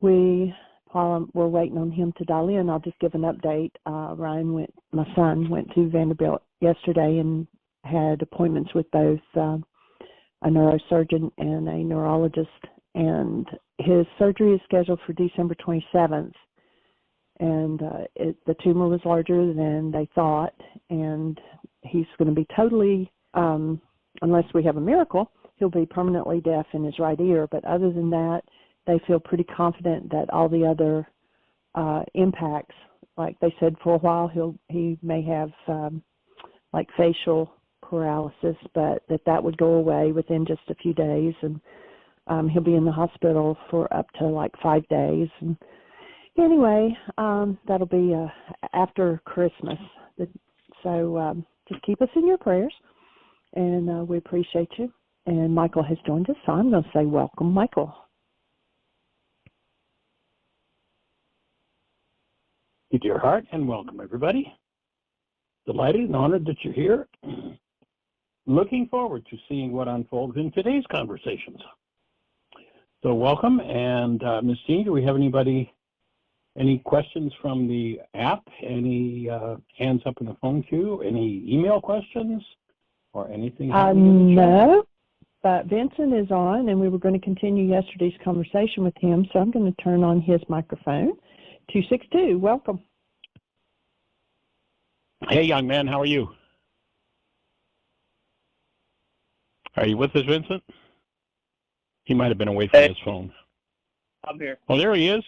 While we're waiting on him to dial in, I'll just give an update. My son went to Vanderbilt yesterday and had appointments with both a neurosurgeon and a neurologist, and his surgery is scheduled for December 27th. And the tumor was larger than they thought, and he's going to be totally, unless we have a miracle, he'll be permanently deaf in his right ear. But other than that, they feel pretty confident that all the other impacts, like they said for a while, he may have like facial paralysis, but that would go away within just a few days, and he'll be in the hospital for up to like 5 days. And anyway, that'll be after Christmas. So just keep us in your prayers, and we appreciate you. And Michael has joined us, so I'm going to say welcome, Michael. Dear heart, and welcome, everybody. Delighted and honored that you're here. Looking forward to seeing what unfolds in today's conversations. So welcome, and Ms. Jeanie, do we have any questions from the app? Any hands up in the phone queue? Any email questions or anything? No, but Vincent is on, and we were going to continue yesterday's conversation with him, so I'm going to turn on his microphone. 262, welcome. Hey, young man, how are you? Are you with us, Vincent? He might have been away from his phone. I'm here. Oh, there he is.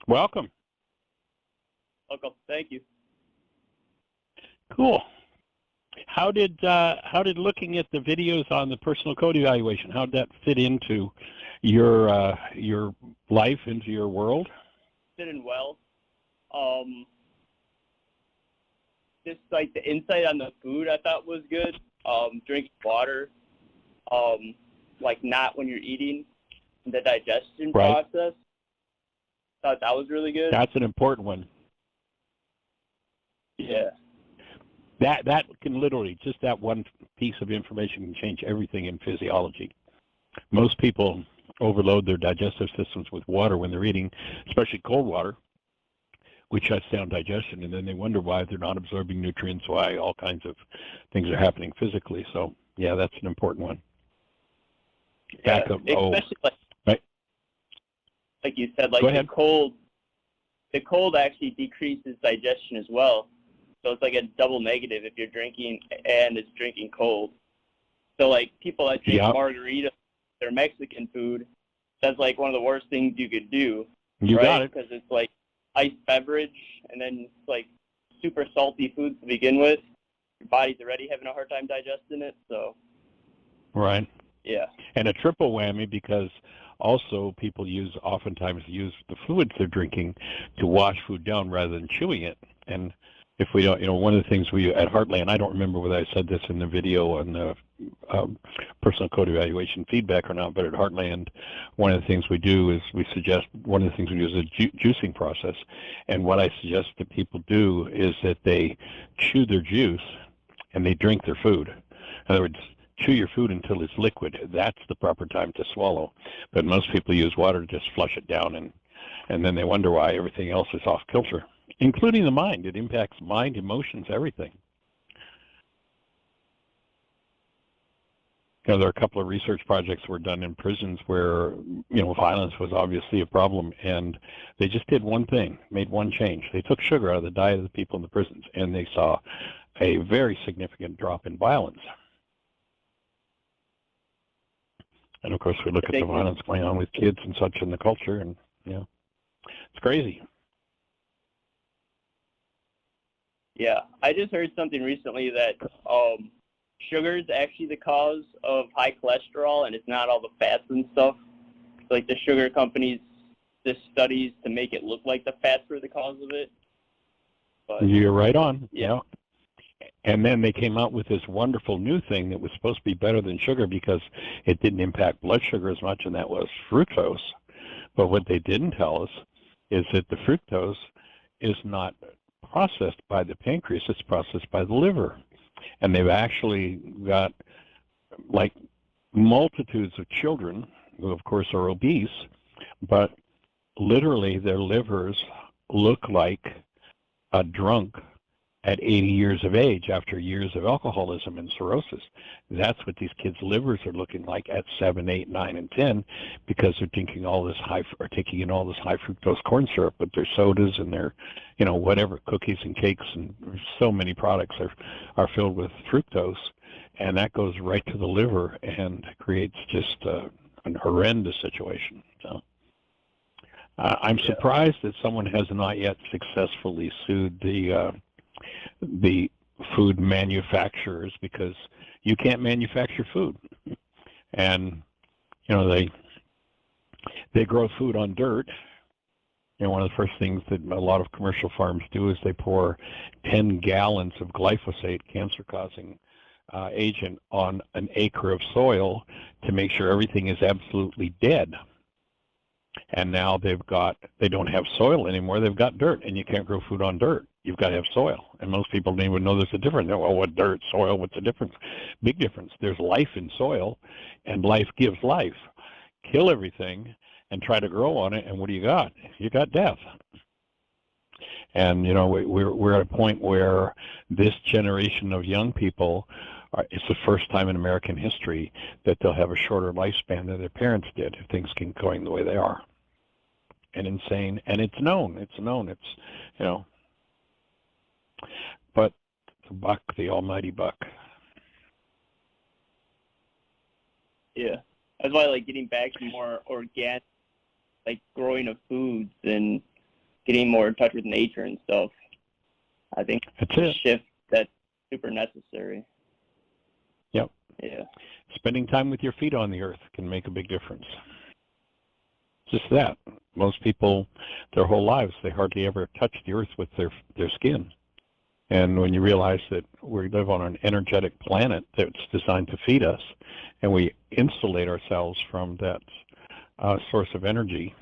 Welcome. Welcome. Thank you. Cool. How did looking at the videos on the personal code evaluation, how did that fit into your life, into your world? Fit in well. Just like the insight on the food I thought was good. Drinking water, like not when you're eating, the digestion process. Thought that was really good. That's an important one. Yeah. That can literally, just that one piece of information can change everything in physiology. Most people overload their digestive systems with water when they're eating, especially cold water, which shuts down digestion, and then they wonder why they're not absorbing nutrients, why all kinds of things are happening physically. So, yeah, that's an important one. Yeah, especially like you said, like the cold actually decreases digestion as well. So it's like a double negative if you're drinking and it's drinking cold. So like people that drink margarita, their Mexican food, that's like one of the worst things you could do. You got it. Because it's like iced beverage and then it's like super salty food to begin with. Your body's already having a hard time digesting it. So. Right. Yeah. And a triple whammy because also people oftentimes use the fluids they're drinking to wash food down rather than chewing it. And if we don't, one of the things we at Heartland, I don't remember whether I said this in the video on the personal code evaluation feedback or not, but at Heartland, one of the things we do is a juicing process. And what I suggest that people do is that they chew their juice and they drink their food. In other words, chew your food until it's liquid. That's the proper time to swallow. But most people use water to just flush it down, and then they wonder why everything else is off kilter, including the mind. It impacts mind, emotions, everything. There are a couple of research projects were done in prisons where, violence was obviously a problem, and they just did one thing, made one change. They took sugar out of the diet of the people in the prisons, and they saw a very significant drop in violence. And of course, we look at the violence going on with kids and such in the culture, and it's crazy. Yeah, I just heard something recently that sugar is actually the cause of high cholesterol, and it's not all the fats and stuff. Like the sugar companies did studies to make it look like the fats were the cause of it. But, you're right on. Yeah. And then they came out with this wonderful new thing that was supposed to be better than sugar because it didn't impact blood sugar as much, and that was fructose. But what they didn't tell us is that the fructose is not processed by the pancreas, it's processed by the liver. And they've actually got like multitudes of children who, of course, are obese, but literally their livers look like a drunk at 80 years of age after years of alcoholism and cirrhosis. That's what these kids' livers are looking like at 7, 8, 9, and 10, because they're taking in all this high fructose corn syrup with their sodas and their, whatever, cookies and cakes, and so many products are filled with fructose, and that goes right to the liver and creates just an horrendous situation. So I'm surprised that someone has not yet successfully sued the food manufacturers, because you can't manufacture food, and they grow food on dirt. One of the first things that a lot of commercial farms do is they pour 10 gallons of glyphosate, cancer-causing agent, on an acre of soil to make sure everything is absolutely dead. And now they don't have soil anymore, they've got dirt, and you can't grow food on dirt. You've got to have soil. And most people don't even know there's a difference. Well, what dirt, soil, what's the difference? Big difference. There's life in soil, and life gives life. Kill everything and try to grow on it, and what do you got? You got death. And, we're at a point where this generation of young people, it's the first time in American history that they'll have a shorter lifespan than their parents did if things keep going the way they are. And insane, and it's known, but the buck, the almighty buck. Yeah, that's why, getting back to more organic, growing of foods and getting more in touch with nature and stuff. I think that's a shift that's super necessary. Yep. Yeah. Spending time with your feet on the earth can make a big difference. Just that. Most people, their whole lives, they hardly ever touch the earth with their skin. And when you realize that we live on an energetic planet that's designed to feed us, and we insulate ourselves from that source of energy,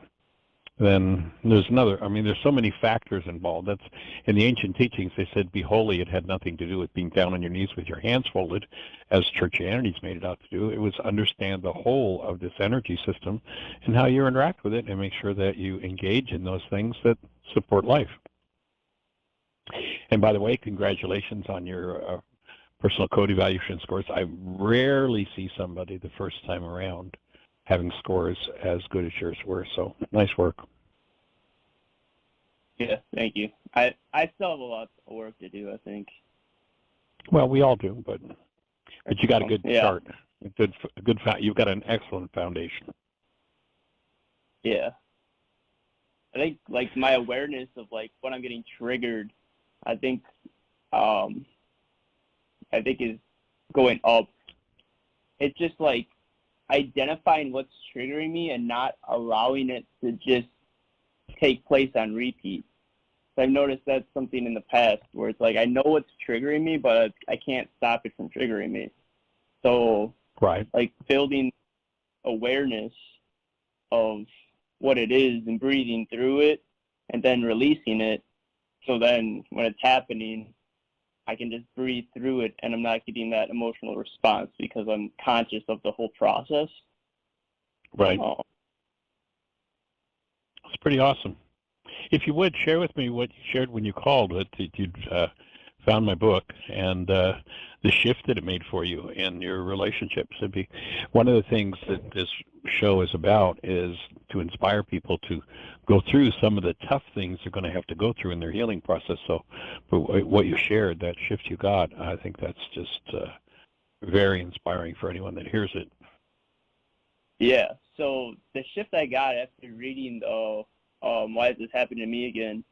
then there's so many factors involved. That's in the ancient teachings. They said, "Be holy." It had nothing to do with being down on your knees with your hands folded, as churchianity's made it out to do. It was understand the whole of this energy system and how you interact with it, and make sure that you engage in those things that support life. And by the way, congratulations on your personal code evaluation scores. I rarely see somebody the first time around having scores as good as yours were. So nice work. Yeah, thank you. I still have a lot of work to do, I think. Well, we all do, but you got a good start. You've got an excellent foundation. Yeah. I think my awareness of when I'm getting triggered, I think is going up. It's just identifying what's triggering me and not allowing it to just take place on repeat. So I've noticed that's something in the past where it's I know what's triggering me, but I can't stop it from triggering me. So right, building awareness of what it is and breathing through it and then releasing it. So then when it's happening, I can just breathe through it, and I'm not getting that emotional response because I'm conscious of the whole process. Right. It's pretty awesome. If you would, share with me what you shared when you called, that you'd found my book, and the shift that it made for you in your relationships. It'd be one of the things that this show is about, is to inspire people to go through some of the tough things they're going to have to go through in their healing process. So what you shared, that shift you got, I think that's just very inspiring for anyone that hears it. Yeah, so the shift I got after reading the Why Is This Happening to Me Again,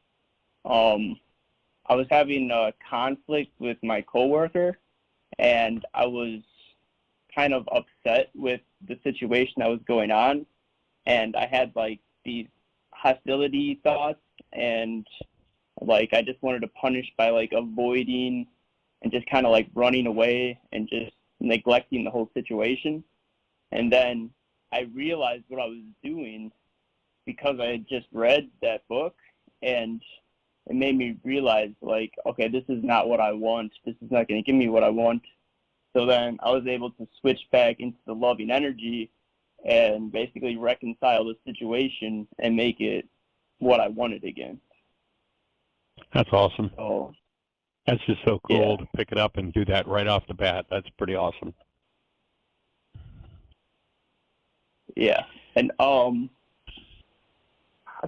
I was having a conflict with my coworker, and I was kind of upset with the situation that was going on, and I had these hostility thoughts, and I just wanted to punish by avoiding and just kind of running away and just neglecting the whole situation. And then I realized what I was doing because I had just read that book, and it made me realize okay, this is not what I want. This is not going to give me what I want. So then I was able to switch back into the loving energy and basically reconcile the situation and make it what I wanted again. That's awesome. So That's just so cool yeah. to pick it up and do that right off the bat. That's pretty awesome. Yeah. And I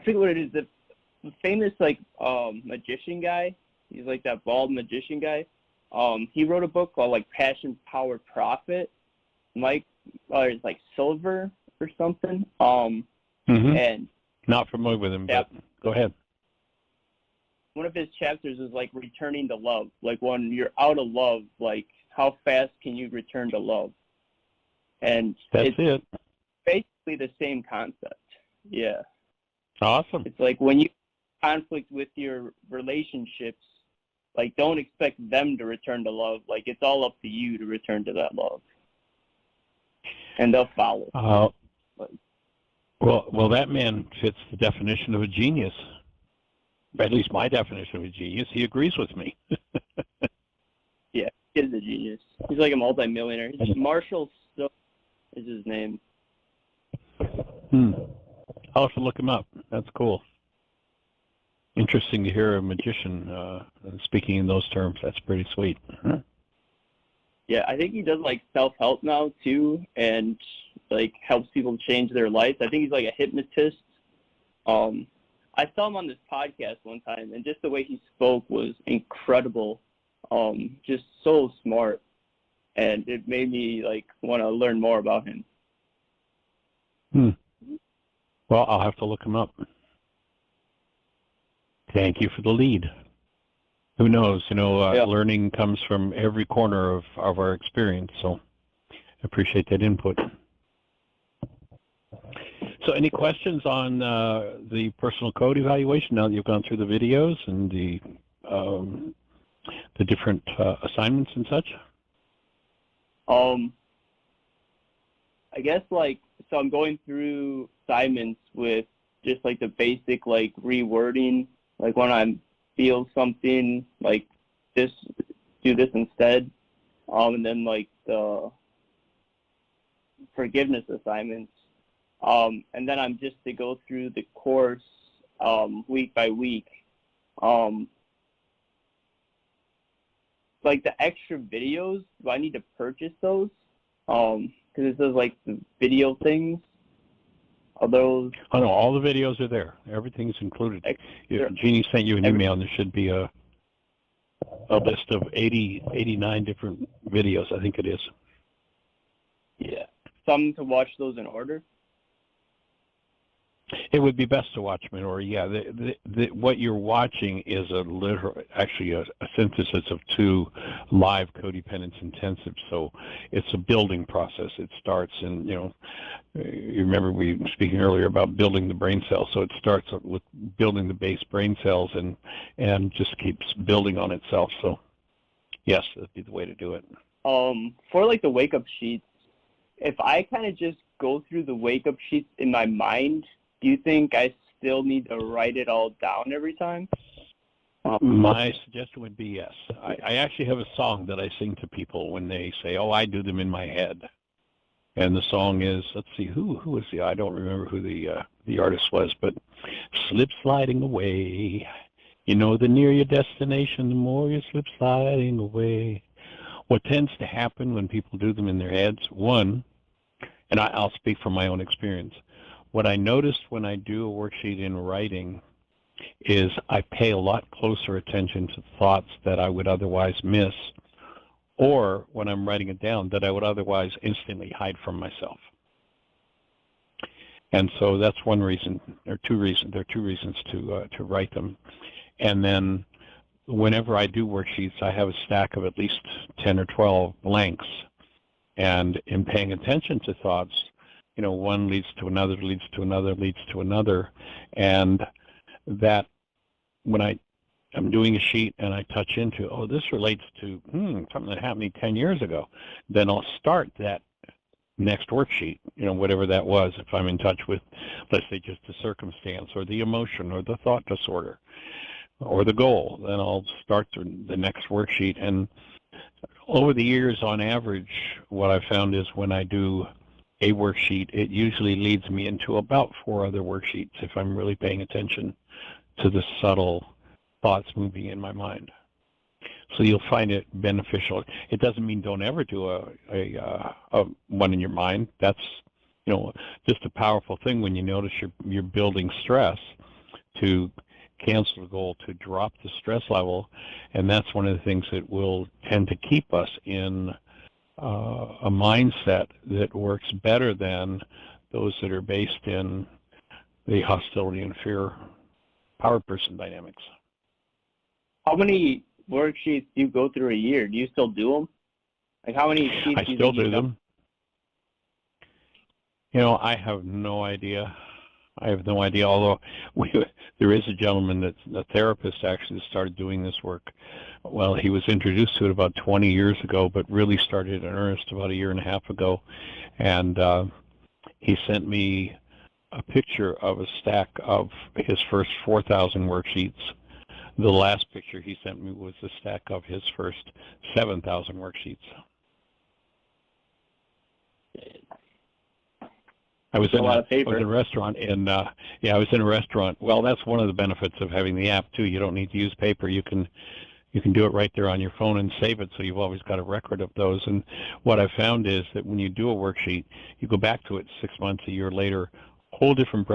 forget what it is. The famous magician guy, he's like that bald magician guy. He wrote a book called like Passion, Power, Profit. It's like Silver or something. And not familiar with him, but go ahead. One of his chapters is like returning to love. Like when you're out of love, like how fast can you return to love? And that's it. Basically the same concept. Yeah. Awesome. It's like when you conflict with your relationships, like don't expect them to return to love. Like it's all up to you to return to that love. And they'll follow. Well, that man fits the definition of a genius. At least my definition of a genius. He agrees with me. Yeah, he's a genius. He's like a multimillionaire. Marshall Stokes is his name. I'll have to look him up. That's cool. Interesting to hear a magician speaking in those terms. That's pretty sweet. Yeah, I think he does like self-help now too, and like helps people change their lives. I think he's like a hypnotist. I saw him on this podcast one time, and just the way he spoke was incredible. Just so smart, and it made me like want to learn more about him. Well, I'll have to look him up. Thank you for the lead. Who knows? Learning comes from every corner of our experience, so I appreciate that input. So any questions on the personal code evaluation now that you've gone through the videos and the different assignments and such? I guess so I'm going through assignments with just like the basic like rewording, like when I feel something like this, do this instead, and then like the forgiveness assignments. And then I'm just to go through the course week by week. Like the extra videos, do I need to purchase those? Because it says like the video things. Are those? Oh no, all the videos are there. Everything's included. Jeanie sent you an email, and there should be a list of 89 different videos, I think it is. Yeah. Some to watch those in order? It would be best to watch them in order. Yeah, what you're watching is actually a synthesis of two live codependence intensives. So it's a building process. It starts in, you remember we were speaking earlier about building the brain cells. So it starts with building the base brain cells and just keeps building on itself. So yes, that'd be the way to do it. For like the wake up sheets, if I kind of just go through the wake up sheets in my mind, do you think I still need to write it all down every time? My suggestion would be yes. I actually have a song that I sing to people when they say, "Oh, I do them in my head," and the song is, let's see, who was I don't remember who the artist was, but slip sliding away. The nearer your destination, the more you slip sliding away. What tends to happen when people do them in their heads, one, and I'll speak from my own experience. What I noticed when I do a worksheet in writing is I pay a lot closer attention to thoughts that I would otherwise miss, or when I'm writing it down, that I would otherwise instantly hide from myself. And so that's one reason. There are two reasons to write them. And then whenever I do worksheets, I have a stack of at least 10 or 12 blanks. And in paying attention to thoughts, one leads to another, leads to another, leads to another. And that when I'm doing a sheet and I touch into, oh, this relates to something that happened to me 10 years ago, then I'll start that next worksheet, whatever that was, if I'm in touch with, let's say, just the circumstance or the emotion or the thought disorder or the goal, then I'll start the next worksheet. And Over the years, on average, what I've found is when I do a worksheet, it usually leads me into about 4 other worksheets if I'm really paying attention to the subtle thoughts moving in my mind. So you'll find it beneficial. It doesn't mean don't ever do a one in your mind. That's, just a powerful thing when you notice you're building stress, to cancel the goal, to drop the stress level, and that's one of the things that will tend to keep us in a mindset that works better than those that are based in the hostility and fear power person dynamics. How many worksheets do you go through a year? Do you still do them? Like, how many sheets I do you still think do them. I have no idea. Although there is a gentleman that's a therapist actually that started doing this work. Well, he was introduced to it about 20 years ago, but really started in earnest about a year and a half ago. And he sent me a picture of a stack of his first 4,000 worksheets. The last picture he sent me was a stack of his first 7,000 worksheets. I was in a restaurant, and I was in a restaurant. Well, that's one of the benefits of having the app too. You don't need to use paper. You can do it right there on your phone and save it, so you've always got a record of those. And what I've found is that when you do a worksheet, you go back to it 6 months, a year later, a whole different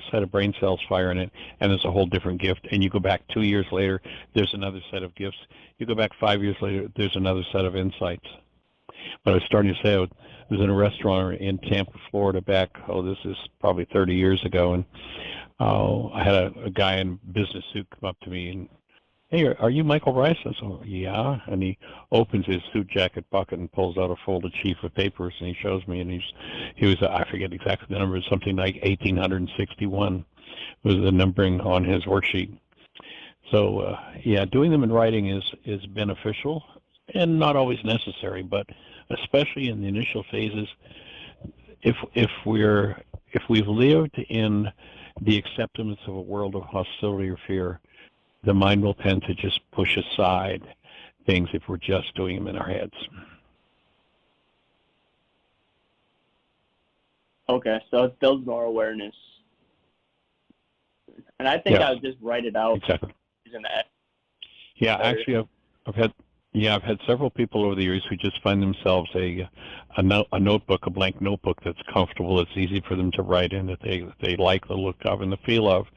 set of brain cells fire in it, and there's a whole different gift. And you go back 2 years later, there's another set of gifts. You go back 5 years later, there's another set of insights. But I was starting to say, I was in a restaurant in Tampa, Florida back, this is probably 30 years ago, and I had a guy in business suit come up to me and, "Hey, are you Michael Ryce?" I said, "Yeah." And he opens his suit jacket pocket and pulls out a folded sheet of papers, and he shows me, and he was, I forget exactly the number, something like 1861 was the numbering on his worksheet. So, doing them in writing is beneficial and not always necessary, but especially in the initial phases, if we've lived in the acceptance of a world of hostility or fear, the mind will tend to just push aside things if we're just doing them in our heads. Okay, so it builds more awareness. And I think I would just write it out. Exactly. Using that. Yeah, actually, I've had several people over the years who just find themselves a notebook, a blank notebook that's comfortable, it's easy for them to write in, that they like the look of and the feel of,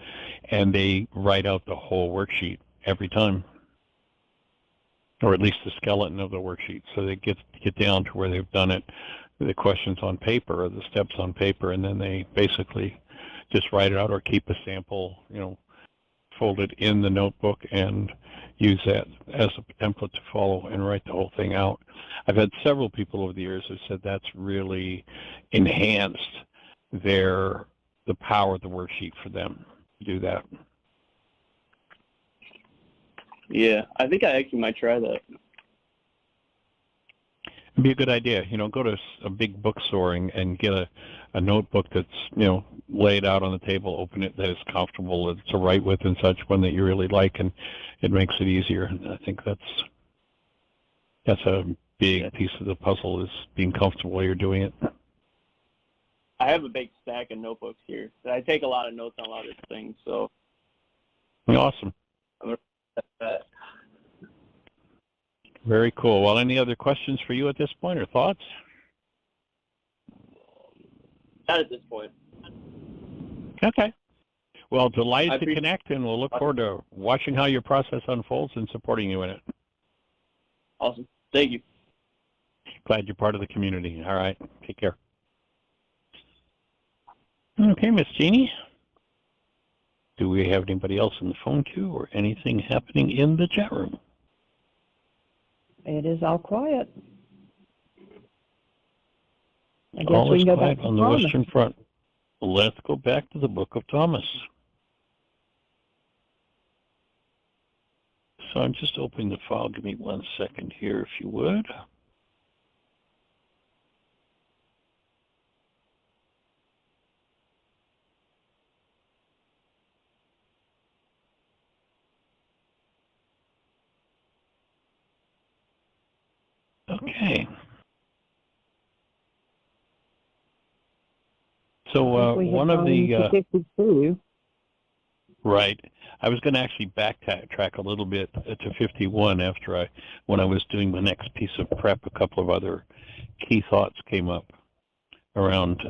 and they write out the whole worksheet every time, or at least the skeleton of the worksheet, so they get down to where they've done it, the questions on paper or the steps on paper, and then they basically just write it out or keep a sample, folded in the notebook and use that as a template to follow and write the whole thing out. I've had several people over the years who said that's really enhanced the power of the worksheet for them to do that. Yeah, I think I actually might try that. It'd be a good idea. Go to a big bookstore and get a notebook that's, laid out on the table, open it, that is comfortable to write with and such, one that you really like, and it makes it easier. And I think that's a big piece of the puzzle, is being comfortable while you're doing it. I have a big stack of notebooks here. I take a lot of notes on a lot of things, so. Awesome. That. Very cool. Well, any other questions for you at this point or thoughts? Not at this point. Okay. Well, delighted to connect, and we'll look forward to watching how your process unfolds and supporting you in it. Awesome. Thank you. Glad you're part of the community. All right. Take care. Okay, Miss Jeanie. Do we have anybody else in the phone queue or anything happening in the chat room? It is all quiet. I guess all we is can go quiet back on to the Thomas. Western Front. Let's go back to the Book of Thomas. So I'm just opening the file. Give me 1 second here, if you would. Okay. So one of the 52. Right. I was going to actually backtrack a little bit to 51 when I was doing the next piece of prep. A couple of other key thoughts came up around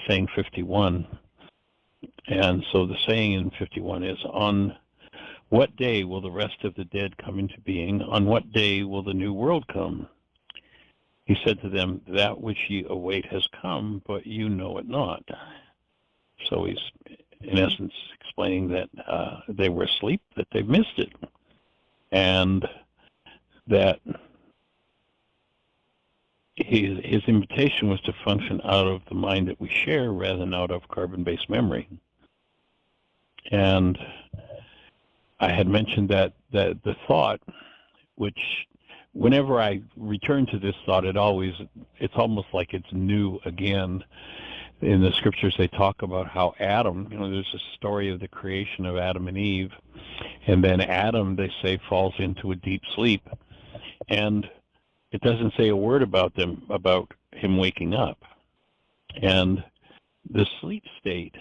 saying 51. And so the saying in 51 is, on what day will the rest of the dead come into being? On what day will the new world come? He said to them, that which ye await has come, but you know it not. So he's, in essence, explaining that they were asleep, that they missed it, and that his invitation was to function out of the mind that we share rather than out of carbon-based memory. And I had mentioned that the thought, which whenever I return to this thought, it's almost like it's new again. In the scriptures, they talk about how Adam, there's a story of the creation of Adam and Eve, and then Adam, they say, falls into a deep sleep, and it doesn't say a word about him waking up. And the sleep state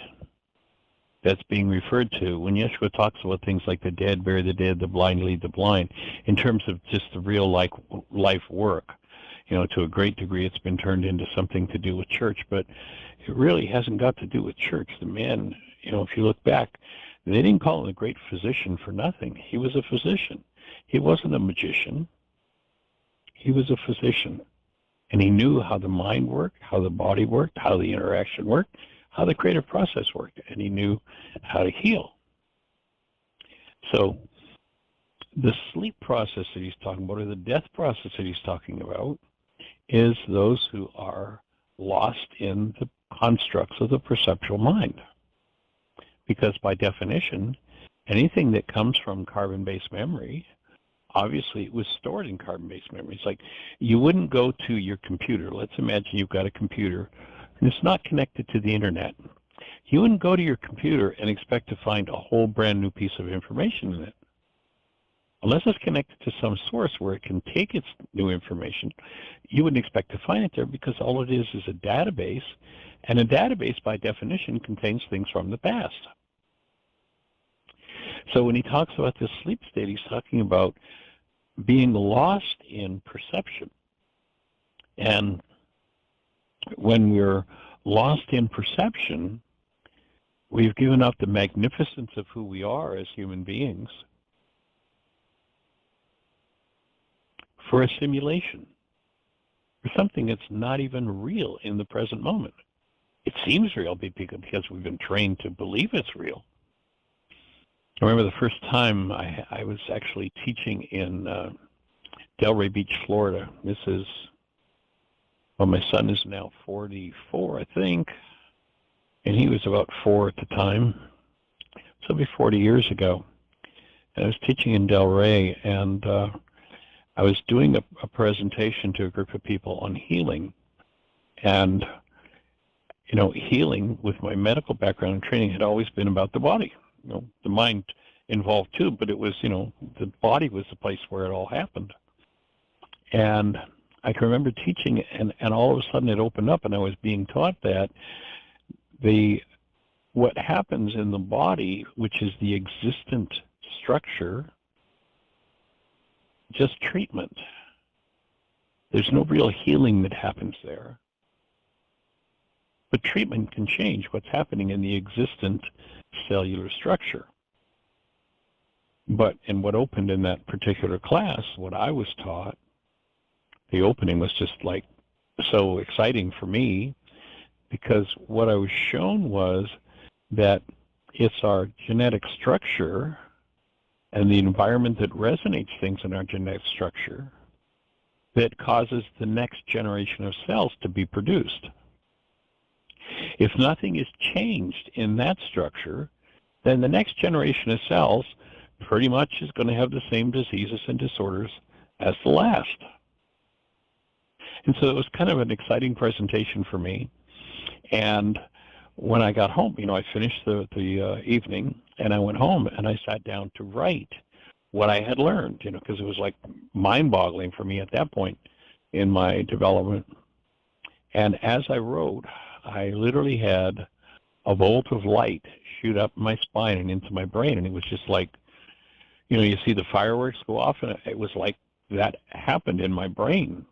that's being referred to, when Yeshua talks about things like the dead bury the dead, the blind lead the blind, in terms of just the real life work, to a great degree it's been turned into something to do with church, but it really hasn't got to do with church. The man, if you look back, they didn't call him a great physician for nothing. He was a physician. He wasn't a magician. He was a physician. And he knew how the mind worked, how the body worked, how the interaction worked, how the creative process worked, and he knew how to heal. So the sleep process that he's talking about, or the death process that he's talking about, is those who are lost in the constructs of the perceptual mind. Because by definition, anything that comes from carbon-based memory, obviously it was stored in carbon-based memory. It's like you wouldn't go to your computer. Let's imagine you've got a computer and it's not connected to the internet. You wouldn't go to your computer and expect to find a whole brand new piece of information in it. Unless it's connected to some source where it can take its new information, you wouldn't expect to find it there, because all it is a database, and a database by definition contains things from the past. So when he talks about this sleep state, he's talking about being lost in perception. And when we're lost in perception, we've given up the magnificence of who we are as human beings for a simulation, for something that's not even real in the present moment. It seems real because we've been trained to believe it's real. I remember the first time I was actually teaching in Delray Beach, Florida. This is, my son is now 44, I think, and he was about 4 at the time. So it'll be 40 years ago. And I was teaching in Delray, and I was doing a presentation to a group of people on healing. And, healing with my medical background and training had always been about the body. The mind involved too, but it was, the body was the place where it all happened. And I can remember teaching, and all of a sudden it opened up, and I was being taught that what happens in the body, which is the existent structure, just treatment. There's no real healing that happens there. But treatment can change what's happening in the existent cellular structure. But in what opened in that particular class, what I was taught, the opening was just like so exciting for me, because what I was shown was that it's our genetic structure and the environment that resonates things in our genetic structure that causes the next generation of cells to be produced. If nothing is changed in that structure, then the next generation of cells pretty much is going to have the same diseases and disorders as the last. And so it was kind of an exciting presentation for me. And when I got home, I finished the evening, and I went home and I sat down to write what I had learned, because it was like mind-boggling for me at that point in my development. And as I wrote, I literally had a bolt of light shoot up my spine and into my brain. And it was just like, you see the fireworks go off, and it was like that happened in my brain.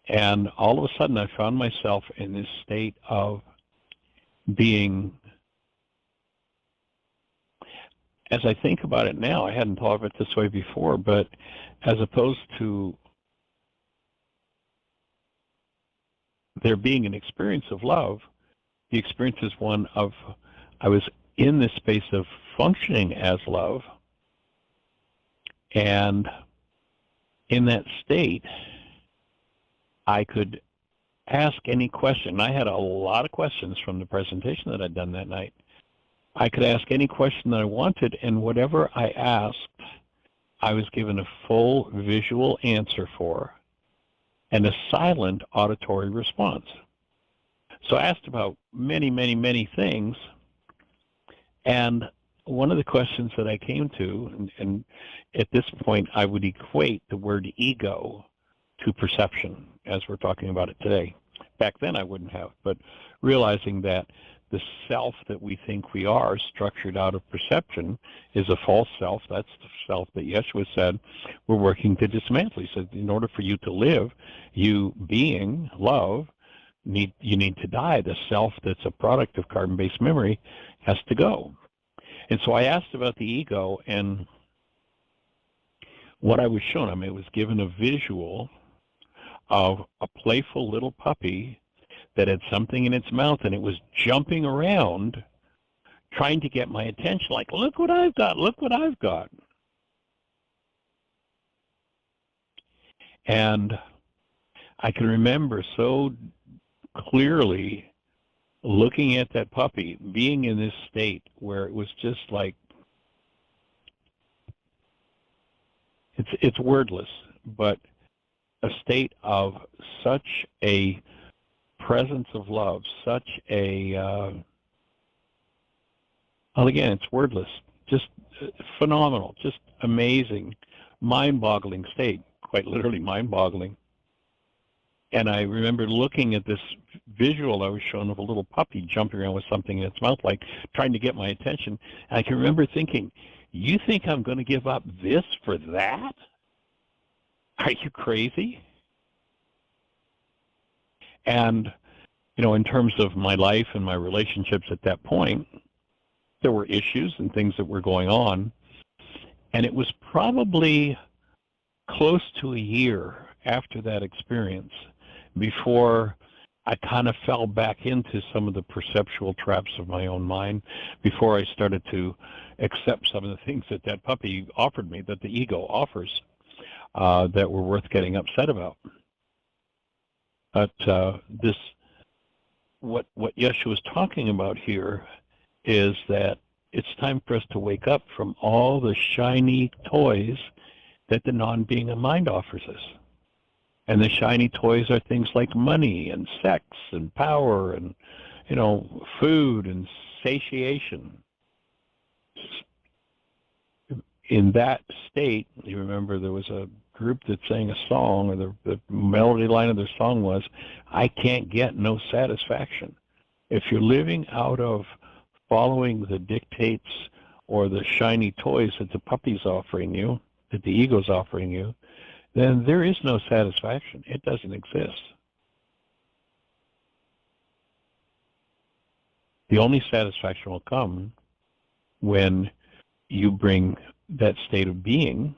And all of a sudden, I found myself in this state of being, as I think about it now, I hadn't thought of it this way before, but as opposed to there being an experience of love, the experience is one of, I was in this space of functioning as love, and in that state, I could ask any question. I had a lot of questions from the presentation that I'd done that night. I could ask any question that I wanted, and whatever I asked, I was given a full visual answer for and a silent auditory response. So I asked about many, many, many things, and one of the questions that I came to, and at this point I would equate the word ego to perception as we're talking about it today. Back then I wouldn't have, but realizing that the self that we think we are, structured out of perception, is a false self. That's the self that Yeshua said we're working to dismantle. He said, in order for you to live, you being love, you need to die. The self that's a product of carbon-based memory has to go. And so I asked about the ego, and what I was shown, I was given a visual of a playful little puppy that had something in its mouth, and it was jumping around trying to get my attention, like, look what I've got, look what I've got. And I can remember so clearly looking at that puppy, being in this state where it was just like, it's wordless, but a state of such a presence of love, such a, well, again, it's wordless, just phenomenal, just amazing, mind-boggling state, quite literally mind-boggling. And I remember looking at this visual I was shown of a little puppy jumping around with something in its mouth, like trying to get my attention. And I can remember thinking, you think I'm going to give up this for that? Are you crazy? And, in terms of my life and my relationships at that point, there were issues and things that were going on. And it was probably close to a year after that experience before I kind of fell back into some of the perceptual traps of my own mind, before I started to accept some of the things that that puppy offered me, that the ego offers, that were worth getting upset about. But what Yeshua is talking about here is that it's time for us to wake up from all the shiny toys that the non-being of mind offers us. And the shiny toys are things like money and sex and power and, food and satiation. In that state, you remember there was a group that sang a song, or the melody line of their song was, I can't get no satisfaction. If you're living out of following the dictates or the shiny toys that the puppy's offering you, that the ego's offering you, then there is no satisfaction. It doesn't exist. The only satisfaction will come when you bring that state of being,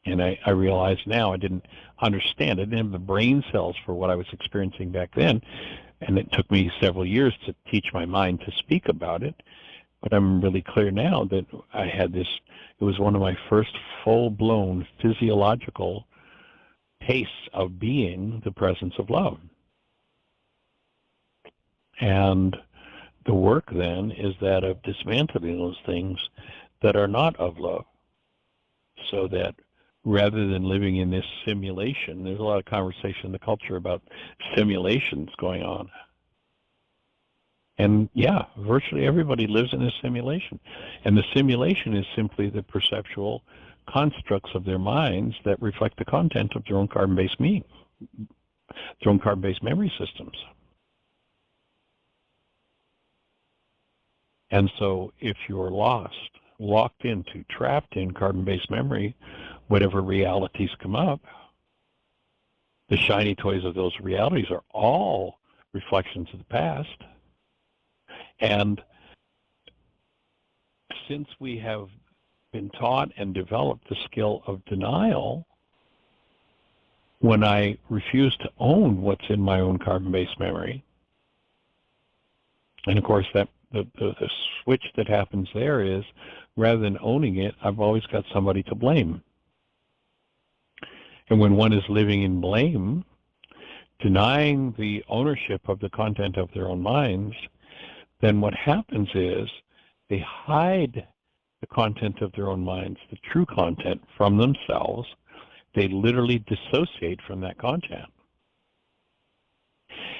and I realize now I didn't understand. I didn't have the brain cells for what I was experiencing back then, and it took me several years to teach my mind to speak about it. But I'm really clear now that I had this, it was one of my first full-blown physiological tastes of being the presence of love. And the work then is that of dismantling those things that are not of love, so that rather than living in this simulation, there's a lot of conversation in the culture about simulations going on. And yeah, virtually everybody lives in a simulation. And the simulation is simply the perceptual constructs of their minds that reflect the content of their own carbon-based being. their own carbon-based memory systems. And so if you're locked into, trapped in carbon-based memory, whatever realities come up, the shiny toys of those realities are all reflections of the past. And since we have been taught and developed the skill of denial, when I refuse to own what's in my own carbon-based memory, and of course that the switch that happens there is, rather than owning it, I've always got somebody to blame. And when one is living in blame, denying the ownership of the content of their own minds, then what happens is they hide the content of their own minds, the true content, from themselves. They literally dissociate from that content.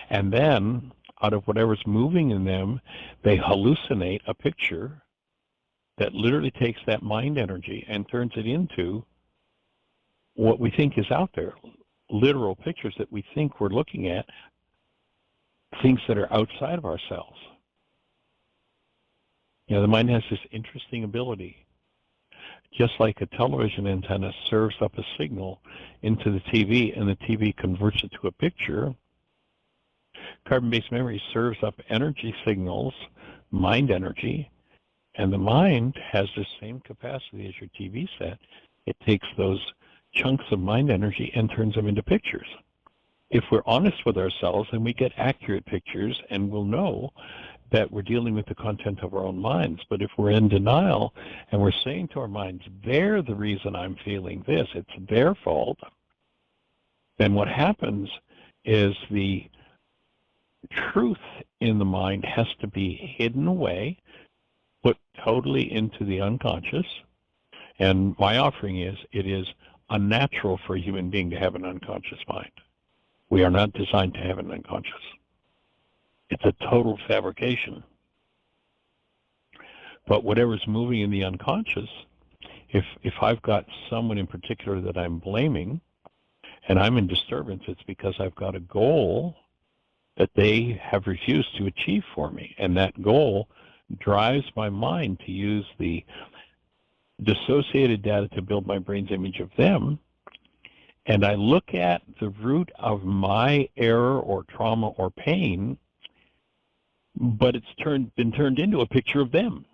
And then, out of whatever's moving in them, they hallucinate a picture that literally takes that mind energy and turns it into what we think is out there, literal pictures that we think we're looking at, things that are outside of ourselves. You know, the mind has this interesting ability. Just like a television antenna serves up a signal into the TV and the TV converts it to a picture, carbon-based memory serves up energy signals, mind energy, and the mind has the same capacity as your TV set. It takes those chunks of mind energy and turns them into pictures. If we're honest with ourselves, then we get accurate pictures and we'll know that we're dealing with the content of our own minds. But if we're in denial and we're saying to our minds, they're the reason I'm feeling this, it's their fault, then what happens is the truth in the mind has to be hidden away, put totally into the unconscious. And my offering is, it is unnatural for a human being to have an unconscious mind. We are not designed to have an unconscious. It's a total fabrication. But whatever's moving in the unconscious, if I've got someone in particular that I'm blaming, and I'm in disturbance, it's because I've got a goal that they have refused to achieve for me. And that goal drives my mind to use the dissociated data to build my brain's image of them. And I look at the root of my error or trauma or pain, but it's been turned into a picture of them.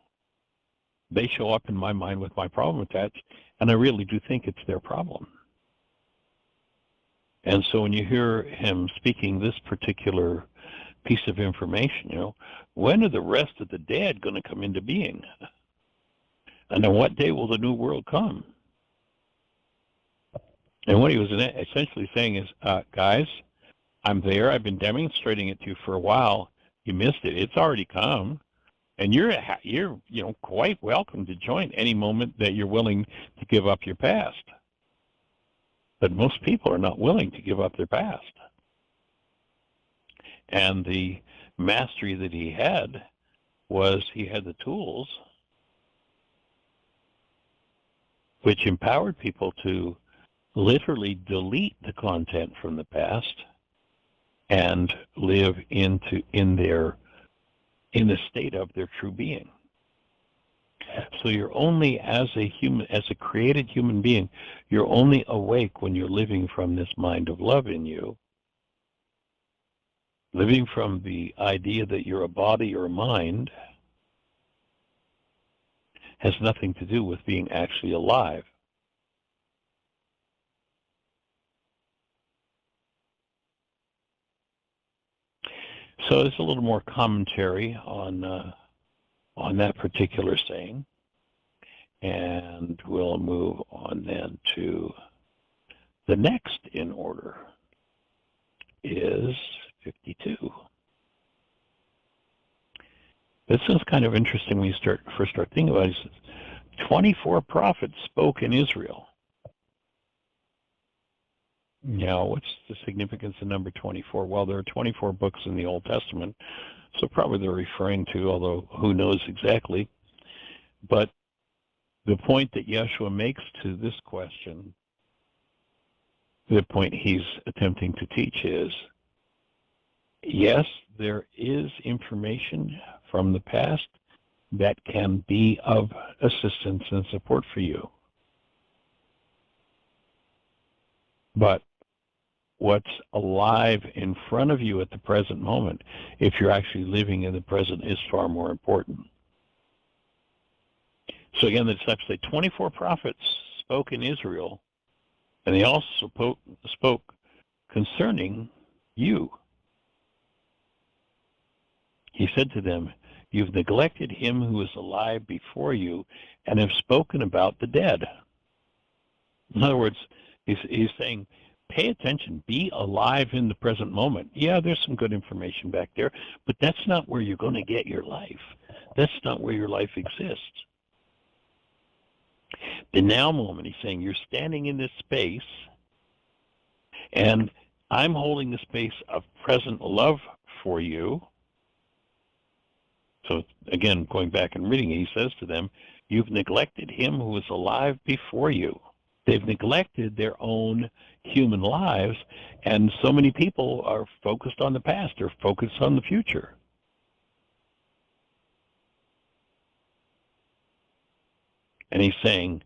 They show up in my mind with my problem attached, and I really do think it's their problem. And so when you hear him speaking this particular piece of information, you know, when are the rest of the dead going to come into being? And on what day will the new world come? And what he was essentially saying is, guys, I'm there. I've been demonstrating it to you for a while. You missed it. It's already come. And you're quite welcome to join any moment that you're willing to give up your past. But most people are not willing to give up their past. And the mastery that he had was he had the tools which empowered people to literally delete the content from the past and live in the state of their true being. So you're only, as a created human being, you're only awake when you're living from this mind of love in you. Living from the idea that you're a body or a mind has nothing to do with being actually alive. So there's a little more commentary on that particular saying, and we'll move on then to the next in order is 52. This is kind of interesting when you first start thinking about it. 24 prophets spoke in Israel. Now, what's the significance of number 24? Well, there are 24 books in the Old Testament, so probably they're referring to, although who knows exactly. But the point that Yeshua makes to this question The point he's attempting to teach is, yes, there is information from the past that can be of assistance and support for you. But what's alive in front of you at the present moment, if you're actually living in the present, is far more important. So again, the disciples say 24 prophets spoke in Israel, and they also spoke concerning you. He said to them, you've neglected him who is alive before you and have spoken about the dead. In other words, he's saying, pay attention, be alive in the present moment. Yeah, there's some good information back there, but that's not where you're going to get your life. That's not where your life exists. The now moment, he's saying, you're standing in this space, and I'm holding the space of present love for you. So again, going back and reading it, he says to them, you've neglected him who was alive before you. They've neglected their own human lives, and so many people are focused on the past, they're focused on the future. And he's saying,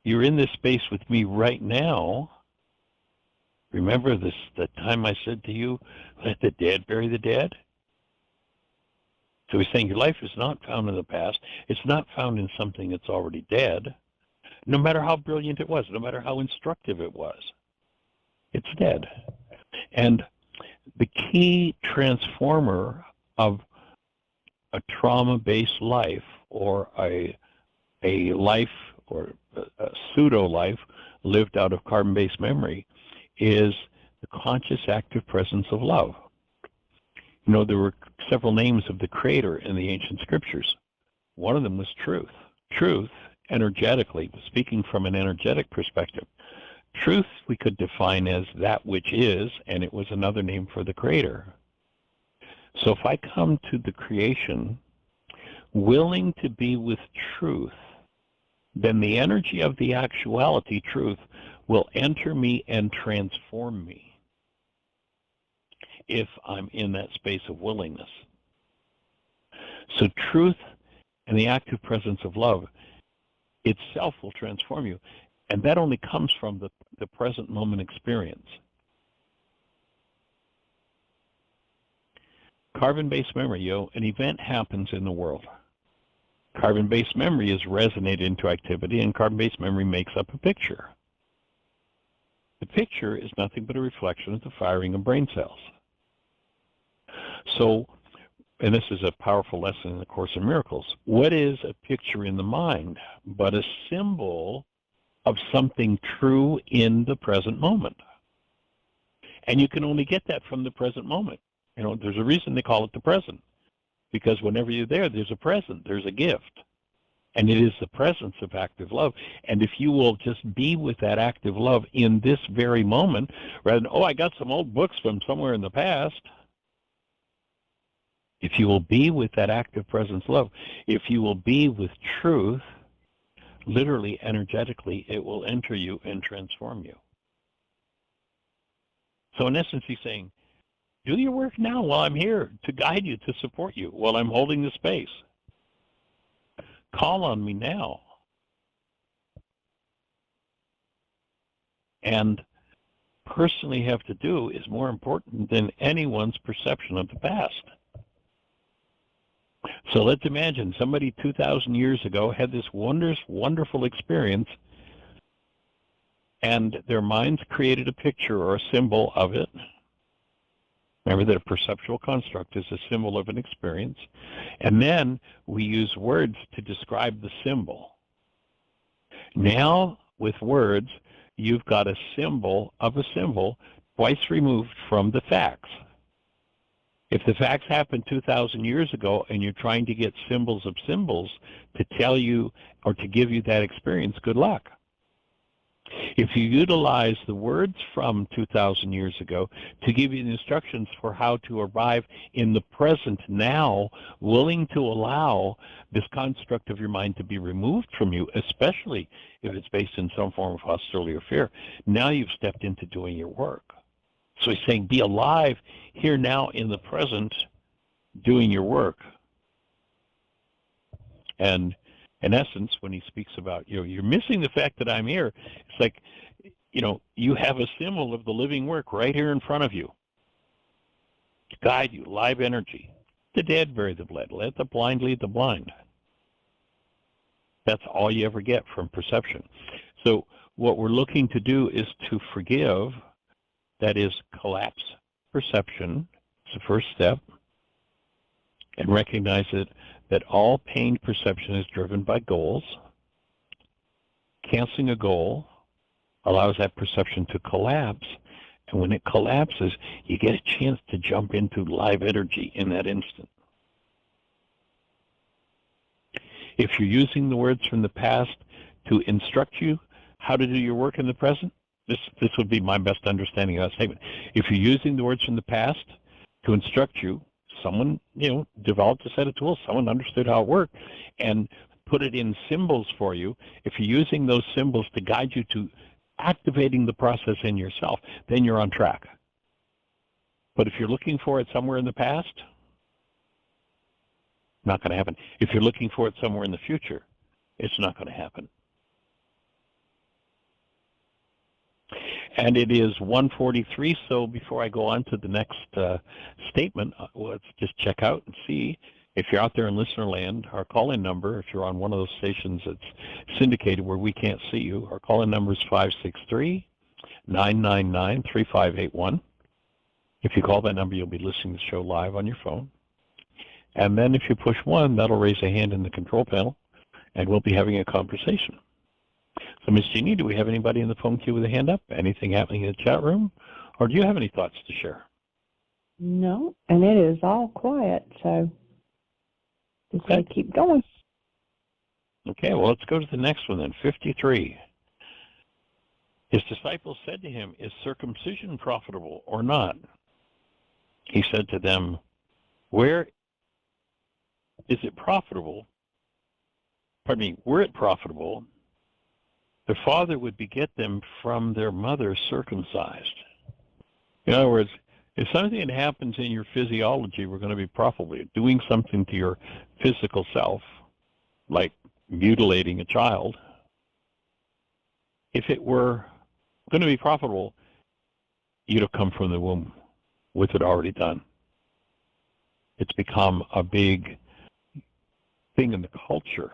you're in this space with me right now. Remember the time I said to you, let the dead bury the dead? So he's saying your life is not found in the past. It's not found in something that's already dead. No matter how brilliant it was, no matter how instructive it was, it's dead. And the key transformer of a trauma-based life, or a life, or a pseudo-life lived out of carbon-based memory, is the conscious active presence of love. You know, there were several names of the Creator in the ancient scriptures. One of them was truth. Truth, energetically, speaking from an energetic perspective, truth we could define as that which is, and it was another name for the Creator. So if I come to the creation willing to be with truth, then the energy of the actuality, truth, will enter me and transform me if I'm in that space of willingness. So truth and the active presence of love itself will transform you, and that only comes from the present moment experience. Carbon-based memory, an event happens in the world. Carbon-based memory is resonated into activity, and carbon-based memory makes up a picture. The picture is nothing but a reflection of the firing of brain cells. So, and this is a powerful lesson in the Course in Miracles, what is a picture in the mind but a symbol of something true in the present moment? And you can only get that from the present moment. You know, there's a reason they call it the present, because whenever you're there, there's a present, there's a gift. And it is the presence of active love. And if you will just be with that active love in this very moment, rather than, oh, I got some old books from somewhere in the past. If you will be with that active presence love, if you will be with truth, literally, energetically, it will enter you and transform you. So in essence, he's saying, do your work now while I'm here to guide you, to support you, while I'm holding the space. Call on me now. And personally have to do is more important than anyone's perception of the past. So let's imagine somebody 2,000 years ago had this wonderful experience, and their minds created a picture or a symbol of it. Remember that a perceptual construct is a symbol of an experience. And then we use words to describe the symbol. Now, with words, you've got a symbol of a symbol twice removed from the facts. If the facts happened 2,000 years ago and you're trying to get symbols of symbols to tell you or to give you that experience, good luck. If you utilize the words from 2,000 years ago to give you the instructions for how to arrive in the present now, willing to allow this construct of your mind to be removed from you, especially if it's based in some form of hostility or fear, now you've stepped into doing your work. So he's saying, be alive here now in the present, doing your work. And in essence, when he speaks about, you're missing the fact that I'm here, it's like, you have a symbol of the living work right here in front of you to guide you, live energy. The dead bury the dead. Let the blind lead the blind. That's all you ever get from perception. So what we're looking to do is to forgive, that is, collapse perception. It's the first step. And recognize that all pained perception is driven by goals. Canceling a goal allows that perception to collapse. And when it collapses, you get a chance to jump into live energy in that instant. If you're using the words from the past to instruct you how to do your work in the present, this would be my best understanding of that statement. If you're using the words from the past to instruct you, someone, developed a set of tools, someone understood how it worked, and put it in symbols for you. If you're using those symbols to guide you to activating the process in yourself, then you're on track. But if you're looking for it somewhere in the past, not going to happen. If you're looking for it somewhere in the future, it's not going to happen. And it is 1:43, so before I go on to the next statement, let's just check out and see if you're out there in listener land. Our call-in number, if you're on one of those stations that's syndicated where we can't see you, our call-in number is 563-999-3581. If you call that number, you'll be listening to the show live on your phone. And then if you push 1, that'll raise a hand in the control panel, and we'll be having a conversation. So, Ms. Jeanie, do we have anybody in the phone queue with a hand up? Anything happening in the chat room? Or do you have any thoughts to share? No, and it is all quiet, so just gotta keep going. Okay, well, let's go to the next one then, 53. His disciples said to him, is circumcision profitable or not? He said to them, where is it profitable? Pardon me, were it profitable, their father would beget them from their mother circumcised. In other words, if something that happens in your physiology were going to be profitable, doing something to your physical self, like mutilating a child, if it were going to be profitable, you'd have come from the womb with it already done. It's become a big thing in the culture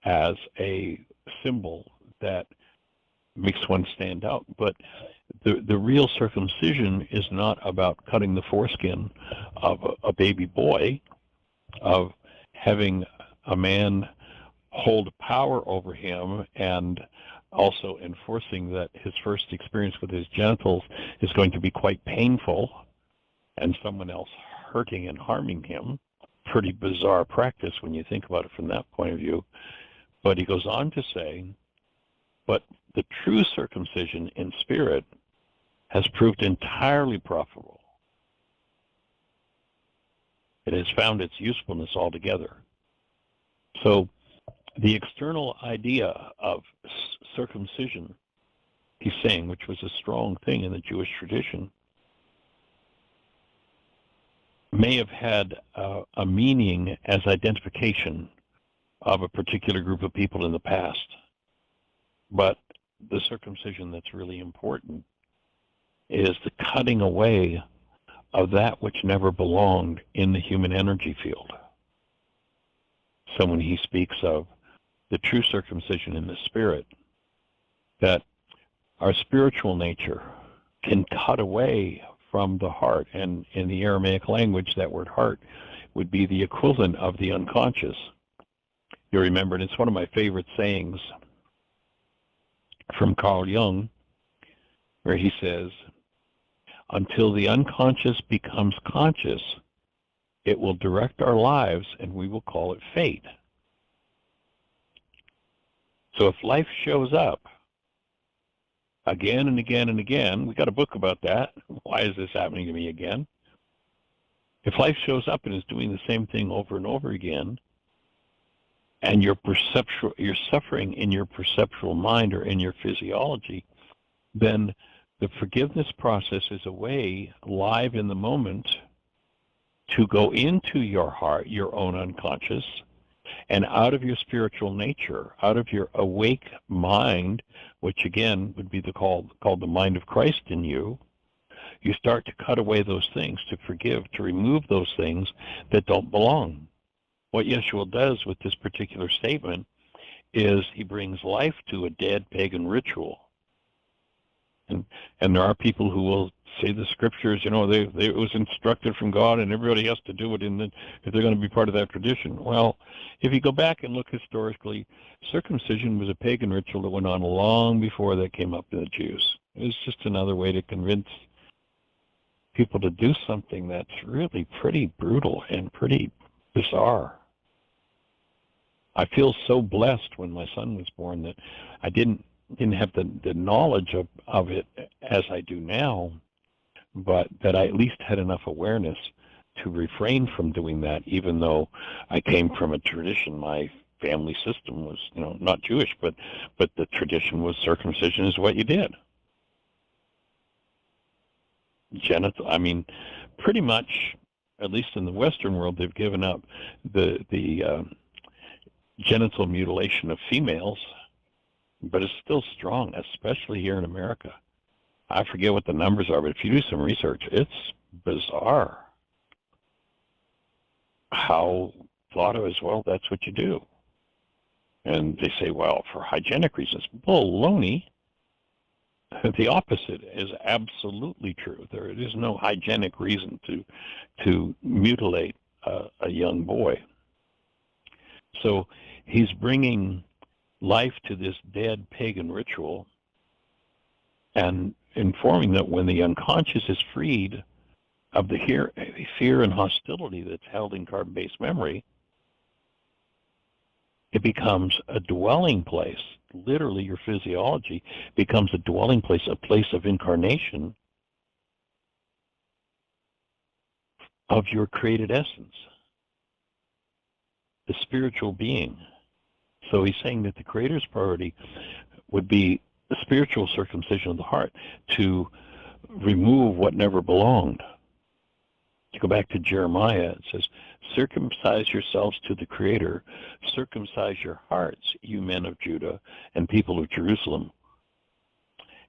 as a symbol that makes one stand out. But the real circumcision is not about cutting the foreskin of a baby boy, of having a man hold power over him and also enforcing that his first experience with his genitals is going to be quite painful and someone else hurting and harming him. Pretty bizarre practice when you think about it from that point of view. But he goes on to say, but the true circumcision in spirit has proved entirely profitable. It has found its usefulness altogether. So the external idea of circumcision, he's saying, which was a strong thing in the Jewish tradition, may have had a meaning as identification of a particular group of people in the past. But the circumcision that's really important is the cutting away of that which never belonged in the human energy field. So when he speaks of the true circumcision in the spirit, that our spiritual nature can cut away from the heart, and in the Aramaic language, that word heart would be the equivalent of the unconscious. You remember, and it's one of my favorite sayings from Carl Jung, where he says, until the unconscious becomes conscious, it will direct our lives, and we will call it fate. So if life shows up again and again and again. We got a book about that. Why is this happening to me again? If life shows up and is doing the same thing over and over again, and you're suffering in your perceptual mind or in your physiology, then the forgiveness process is a way, live in the moment, to go into your heart, your own unconscious, and out of your spiritual nature, out of your awake mind, which again would be called the mind of Christ in you, you start to cut away those things, to forgive, to remove those things that don't belong. What Yeshua does with this particular statement is he brings life to a dead pagan ritual. And there are people who will say the scriptures, it was instructed from God and everybody has to do it if they're going to be part of that tradition. Well, if you go back and look historically, circumcision was a pagan ritual that went on long before that came up to the Jews. It was just another way to convince people to do something that's really pretty brutal and pretty bizarre. I feel so blessed when my son was born that I didn't have the knowledge of it as I do now, but that I at least had enough awareness to refrain from doing that, even though I came from a tradition. My family system was, not Jewish, but the tradition was circumcision is what you did. Genital, pretty much, at least in the Western world, they've given up the genital mutilation of females, but it's still strong, especially here in America. I forget what the numbers are, but if you do some research, it's bizarre how thought of as, well, that's what you do. And they say, well, for hygienic reasons. Baloney. The opposite is absolutely true. There is no hygienic reason to mutilate a young boy. So he's bringing life to this dead pagan ritual and informing that when the unconscious is freed of the fear and hostility that's held in carbon-based memory, it becomes a dwelling place. Literally, your physiology becomes a dwelling place, a place of incarnation of your created essence, the spiritual being. So he's saying that the Creator's priority would be the spiritual circumcision of the heart, to remove what never belonged. To go back to Jeremiah, it says, circumcise yourselves to the Creator, circumcise your hearts, you men of Judah and people of Jerusalem.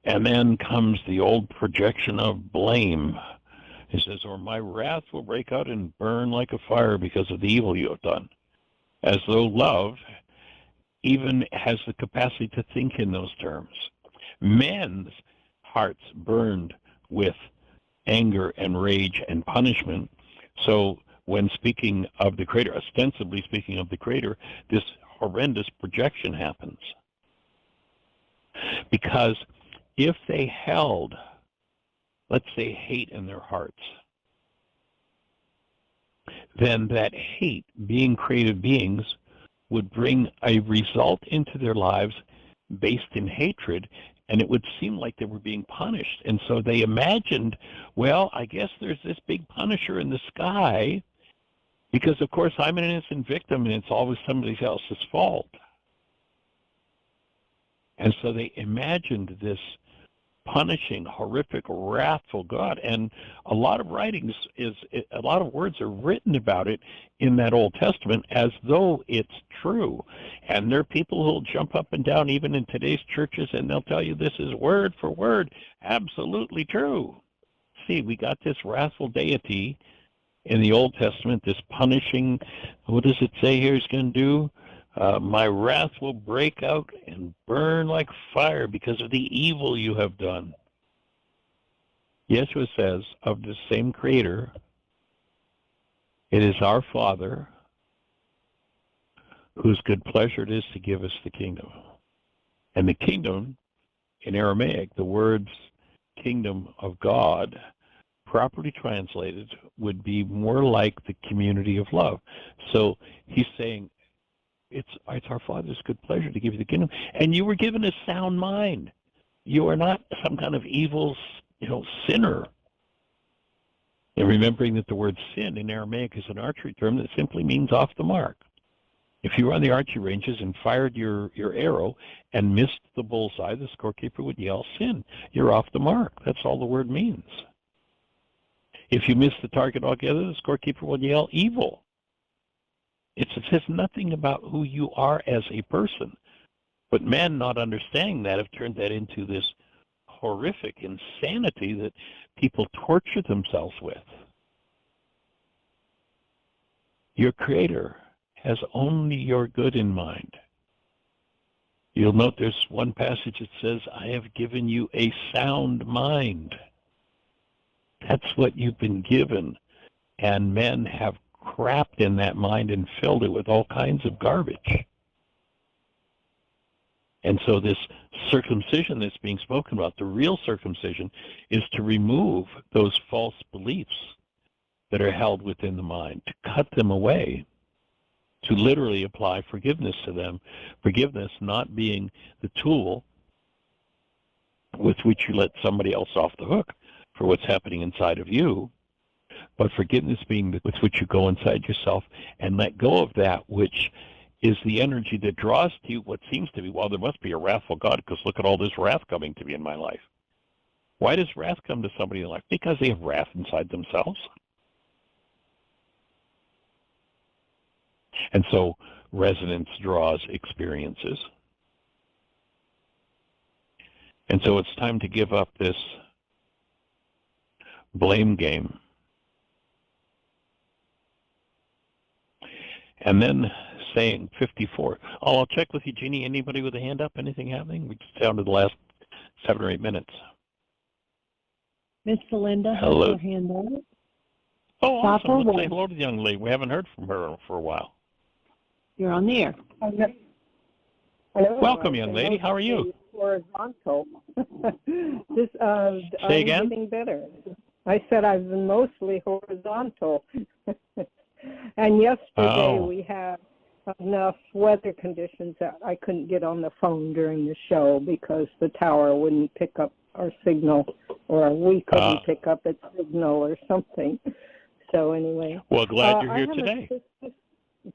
And then comes the old projection of blame. He says, or my wrath will break out and burn like a fire because of the evil you have done. As though love even has the capacity to think in those terms. Men's hearts burned with anger and rage and punishment. So when speaking of the Creator, ostensibly speaking of the Creator, this horrendous projection happens. Because if they held, let's say, hate in their hearts, then that hate, being creative beings, would bring a result into their lives based in hatred, and it would seem like they were being punished. And so they imagined, well, I guess there's this big punisher in the sky, because, of course, I'm an innocent victim, and it's always somebody else's fault. And so they imagined this punishing, horrific, wrathful God. And a lot of a lot of words are written about it in that Old Testament as though it's true. And there are people who'll jump up and down even in today's churches, and they'll tell you this is word for word absolutely true. See, we got this wrathful deity in the Old Testament, this punishing, what does it say here he's going to do? My wrath will break out and burn like fire because of the evil you have done. Yeshua says of the same Creator, it is our Father whose good pleasure it is to give us the kingdom. And the kingdom, in Aramaic, the words kingdom of God, properly translated, would be more like the community of love. So he's saying, it's our Father's good pleasure to give you the kingdom. And you were given a sound mind. you are not some kind of evil, sinner. And remembering that the word sin in Aramaic is an archery term that simply means off the mark. If you were on the archery ranges and fired your arrow and missed the bullseye, the scorekeeper would yell, sin. You're off the mark. That's all the word means. If you miss the target altogether, the scorekeeper will yell, evil. It says nothing about who you are as a person. But men, not understanding that, have turned that into this horrific insanity that people torture themselves with. Your Creator has only your good in mind. You'll note there's one passage that says, I have given you a sound mind. That's what you've been given. And men have crapped in that mind and filled it with all kinds of garbage. And so this circumcision that's being spoken about, the real circumcision, is to remove those false beliefs that are held within the mind, to cut them away, to literally apply forgiveness to them. Forgiveness not being the tool with which you let somebody else off the hook for what's happening inside of you, but forgiveness being with which you go inside yourself and let go of that which is the energy that draws to you what seems to be, well, there must be a wrathful God because look at all this wrath coming to me in my life. Why does wrath come to somebody in life? Because they have wrath inside themselves. And so resonance draws experiences. And so it's time to give up this blame game. And then saying 54. Oh, I'll check with you, Jeanie. Anybody with a hand up? Anything happening? We just down to the last 7 or 8 minutes. Miss Belinda has hello. her hand up. Oh, awesome. Let's say hello to the young lady. We haven't heard from her for a while. You're on the air. Hello. Welcome, young lady. How are you? Horizontal. Say I'm again? getting better. I said I've been mostly horizontal. And yesterday we had enough weather conditions that I couldn't get on the phone during the show because the tower wouldn't pick up our signal, or we couldn't pick up its signal or something. So anyway. Well, glad you're here today.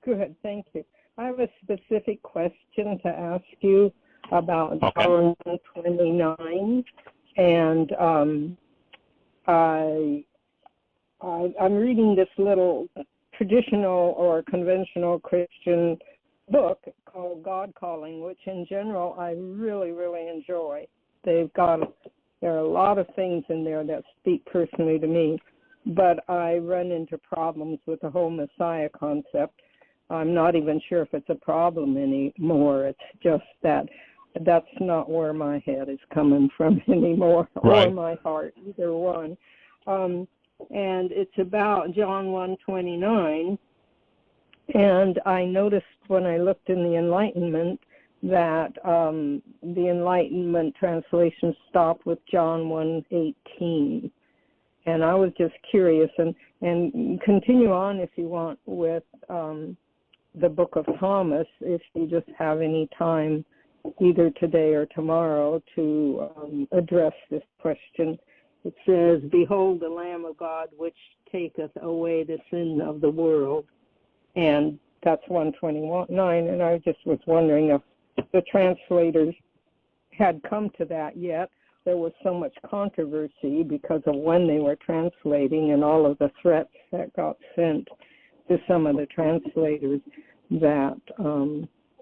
Good, thank you. I have a specific question to ask you about John 29, and I'm reading this little traditional or conventional Christian book called God Calling, which in general I really, really enjoy. There are a lot of things in there that speak personally to me, but I run into problems with the whole Messiah concept. I'm not even sure if it's a problem anymore. It's just that that's not where my head is coming from anymore, right. Or my heart, either one. And it's about John 1:29, and I noticed when I looked in the Enlightenment that the Enlightenment translation stopped with John 1:18, and I was just curious, and continue on if you want with the Book of Thomas, if you just have any time, either today or tomorrow, to address this question. It says, "Behold the Lamb of God, which taketh away the sin of the world." And that's 129. And I just was wondering if the translators had come to that yet. There was so much controversy because of when they were translating and all of the threats that got sent to some of the translators that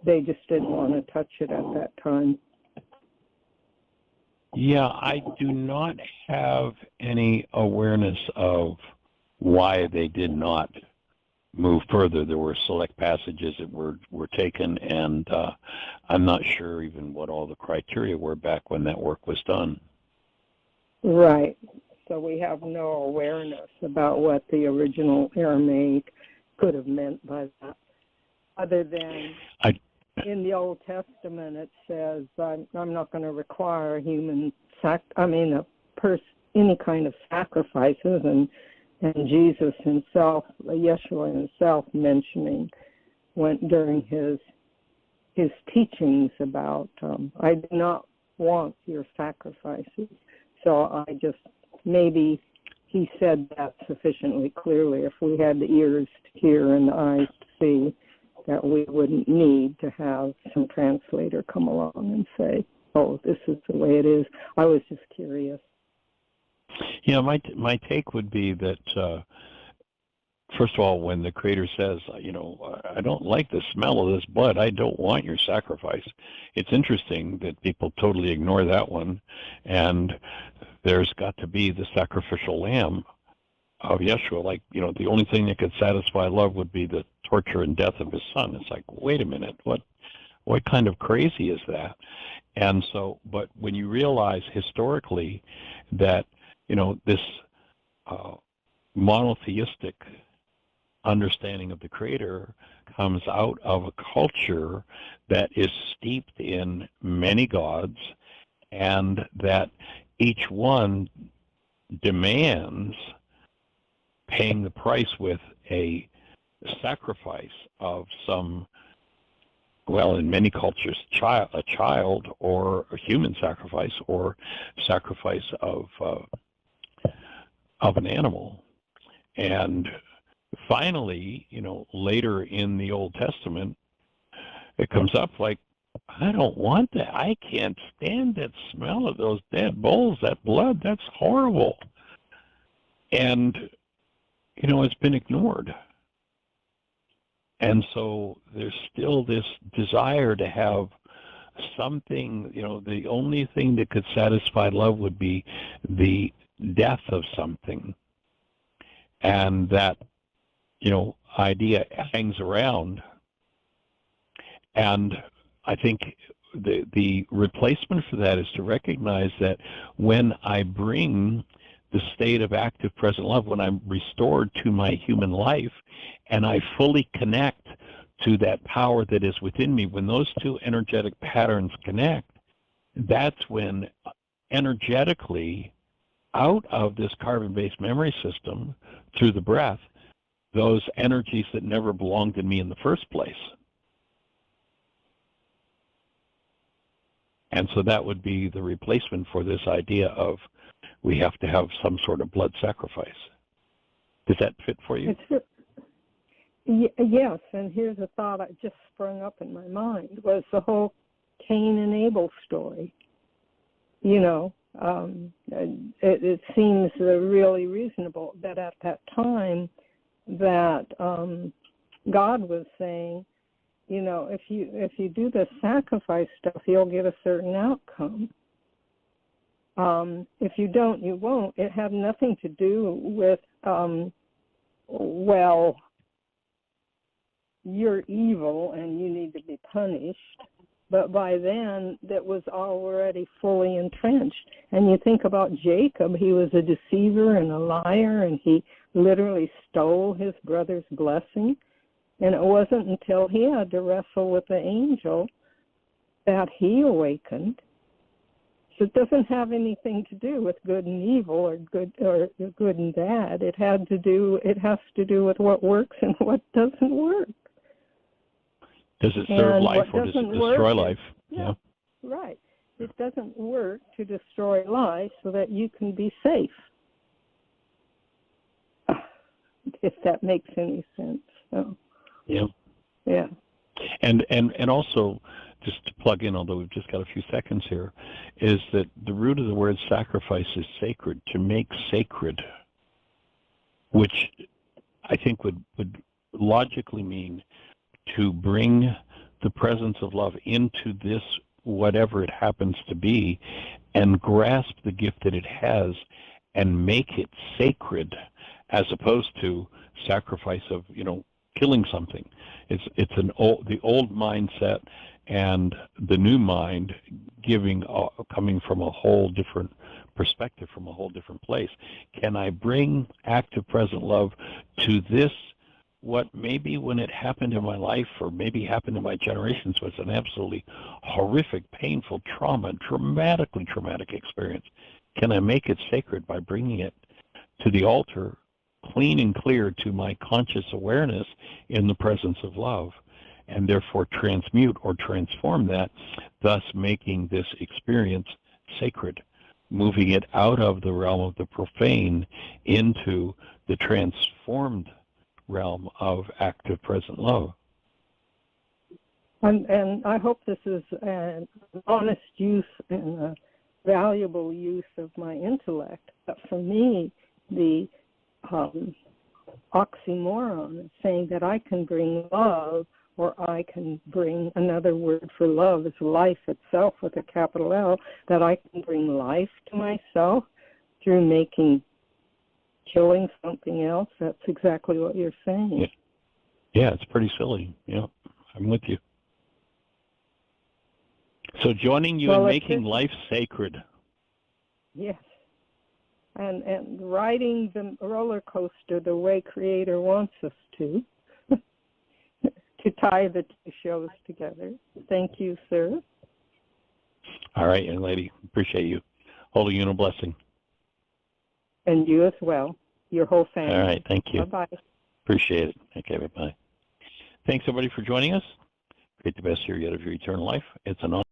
they just didn't want to touch it at that time. Yeah, I do not have any awareness of why they did not move further. There were select passages that were taken, and I'm not sure even what all the criteria were back when that work was done. Right. So we have no awareness about what the original Aramaic could have meant by that, other than in the Old Testament it says, I'm not going to require any kind of sacrifices, and Jesus himself, Yeshua himself, mentioning went during his teachings about I do not wants your sacrifices. So maybe he said that sufficiently clearly. If we had the ears to hear and the eyes to see, that we wouldn't need to have some translator come along and say, oh, this is the way it is. I was just curious. Yeah, my take would be that, first of all, when the Creator says, I don't like the smell of this blood, I don't want your sacrifice, it's interesting that people totally ignore that one, and there's got to be the sacrificial lamb of Yeshua. Like, the only thing that could satisfy love would be the torture and death of his son. It's like, wait a minute, what kind of crazy is that? And so, but when you realize historically that, this monotheistic understanding of the Creator comes out of a culture that is steeped in many gods, and that each one demands paying the price with a sacrifice of some, well, in many cultures, a child, or a human sacrifice, or sacrifice of an animal. And finally, later in the Old Testament, it comes up like, I don't want that. I can't stand that smell of those dead bulls, that blood. That's horrible. And, it's been ignored. And so there's still this desire to have something, the only thing that could satisfy love would be the death of something. And that, idea hangs around. And I think the replacement for that is to recognize that when I bring the state of active present love, when I'm restored to my human life and I fully connect to that power that is within me, when those two energetic patterns connect, that's when energetically, out of this carbon-based memory system, through the breath, those energies that never belonged in me in the first place. And so that would be the replacement for this idea of we have to have some sort of blood sacrifice. Does that fit for you? Yes, and here's a thought that just sprung up in my mind, was the whole Cain and Abel story. It seems really reasonable that at that time that God was saying, if you do the sacrifice stuff, you'll get a certain outcome. If you don't, you won't. It had nothing to do with, you're evil and you need to be punished. But by then, that was already fully entrenched. And you think about Jacob, he was a deceiver and a liar, and he literally stole his brother's blessing. And it wasn't until he had to wrestle with the angel that he awakened. So it doesn't have anything to do with good and evil, or good and bad. It has to do with what works and what doesn't work. Does it serve life or does it destroy life? Yeah, right. It doesn't work to destroy life so that you can be safe. If that makes any sense. So. Yeah. Yeah. And also, just to plug in, although we've just got a few seconds here, is that the root of the word sacrifice is sacred, to make sacred, which I think would logically mean to bring the presence of love into this, whatever it happens to be, and grasp the gift that it has and make it sacred, as opposed to sacrifice of, killing something. It's the old mindset and the new mind coming from a whole different perspective, from a whole different place. Can I bring active present love to this, what maybe when it happened in my life, or maybe happened in my generations, was an absolutely horrific, painful trauma, dramatically traumatic experience? Can I make it sacred by bringing it to the altar, clean and clear, to my conscious awareness in the presence of love? and therefore transmute or transform that, thus making this experience sacred, moving it out of the realm of the profane into the transformed realm of active present love. And I hope this is an honest use and a valuable use of my intellect. But for me, the oxymoron is saying that I can bring love, or I can bring, another word for love is life itself with a capital L, that I can bring life to myself through killing something else. That's exactly what you're saying. Yeah, it's pretty silly. Yeah, I'm with you. So joining you in making life sacred. Yes. And riding the roller coaster the way Creator wants us to tie the two shows together. Thank you, sir. All right, young lady. Appreciate you. Holding you in a blessing. And you as well. Your whole family. All right, thank you. Bye-bye. Appreciate it. Okay, bye-bye. Thanks, everybody, for joining us. Create the best year yet of your eternal life. It's an honor.